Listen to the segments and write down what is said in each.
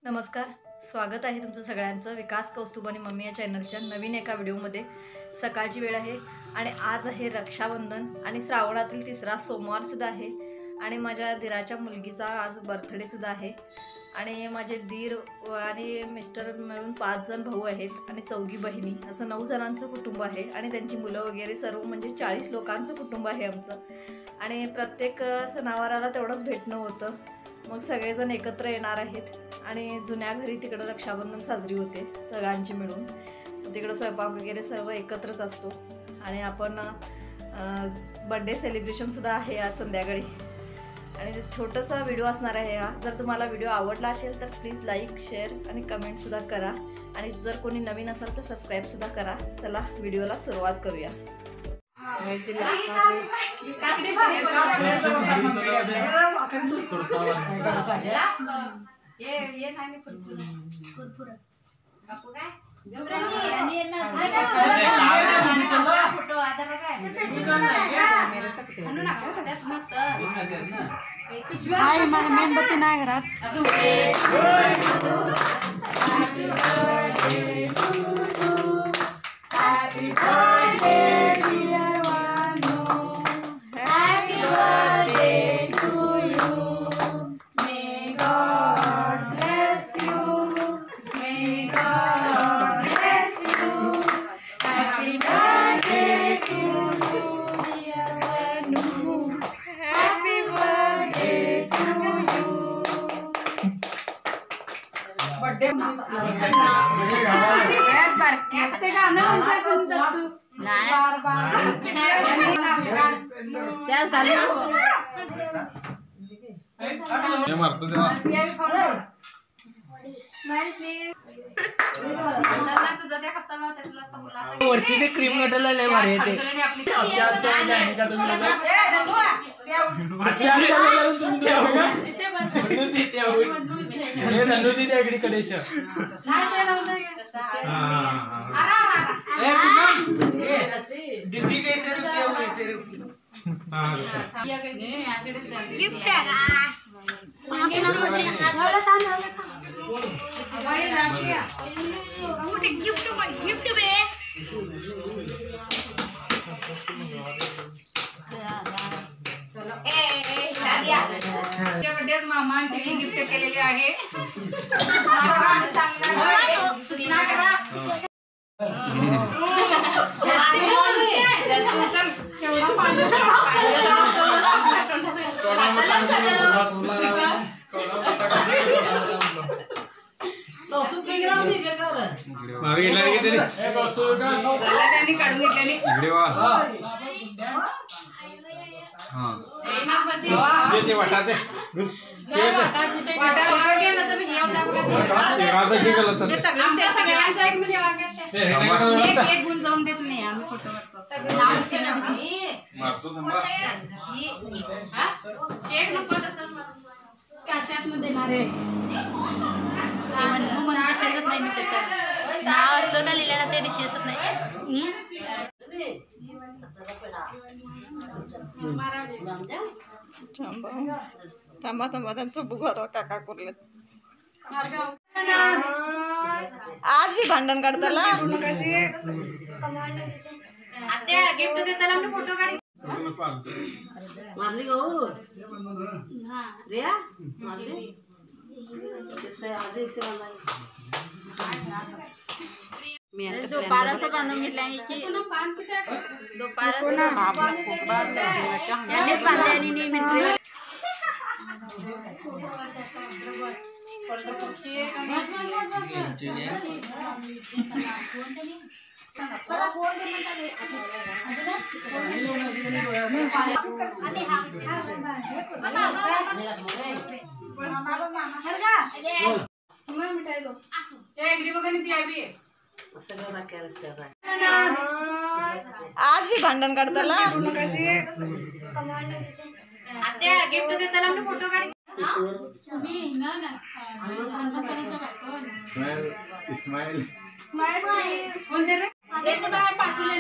नमस्कार, स्वागत आहे तुमचं सगळ्यांचं विकास कौस्तुभ आणि मम्मी या चॅनलच्या नवीन एका व्हिडिओमध्ये। सकाळची वेळ आहे आणि आज आहे रक्षाबंधन आणि श्रावणातील तिसरा सोमवारसुद्धा आहे आणि माझ्या धीराच्या मुलगीचा आज बर्थडे सुद्धा आहे आणि माझे धीर आणि मिस्टर मिळून 5 जण भाऊ आहेत आणि 4 बहिणी, असं 9 जणांचं कुटुंब आहे आणि त्यांची मुलं वगैरे सर्व म्हणजे 40 लोकांचं कुटुंब आहे आमचं आणि प्रत्येक सणावाराला तेवढंच भेटणं होतं। मग सगळेजण एकत्र येणार आहेत आणि जुन्या घरी तिकडं रक्षाबंधन साजरी होते सगळ्यांची मिळून। तिकडं स्वयंपाक वगैरे सर्व एकत्रच असतो आणि आपण बर्थडे सेलिब्रेशनसुद्धा आहे आज संध्याकाळी आणि छोटासा व्हिडिओ असणार आहे हा। जर तुम्हाला व्हिडिओ आवडला असेल तर प्लीज लाईक शेअर आणि कमेंटसुद्धा करा आणि जर कोणी नवीन असाल तर सबस्क्राईबसुद्धा करा। चला व्हिडिओला सुरुवात करूया। मेणबत्ती नाही घरात। वरती ते क्रीम गटला लय भारी येते। दीदी कैसे मामा गिफ्ट केलेले आहे। सूचना करा। काढून घेतलेली जाऊन देत नाही आम्ही फोटो देणार आहे म्हणून दिसत नाही मी त्याचं नाव असलं ना लिहिलं ना ते दिसत नाही। थांबा थांबा त्यांचं बुघार काका करलेत। आज भी भांडण काढताला आत्या गिफ्ट देताना आम्ही फोटो काढ मारली गो रिया मारली दोपारा से बांधून घेतला की दोपारा बांधले आणि नाही मित्र आज भी भांडण काढताला आत्या गिफ्ट देताना आम्ही फोटो काढ इस्माइल कोणते रे पाठवले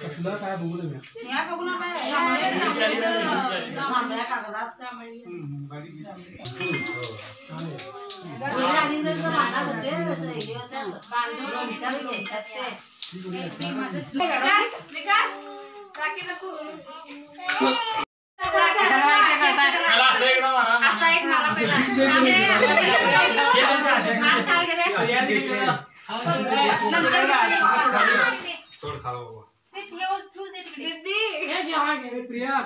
कसलं काय बघू नये. जांभळ्या कागदात प्रिया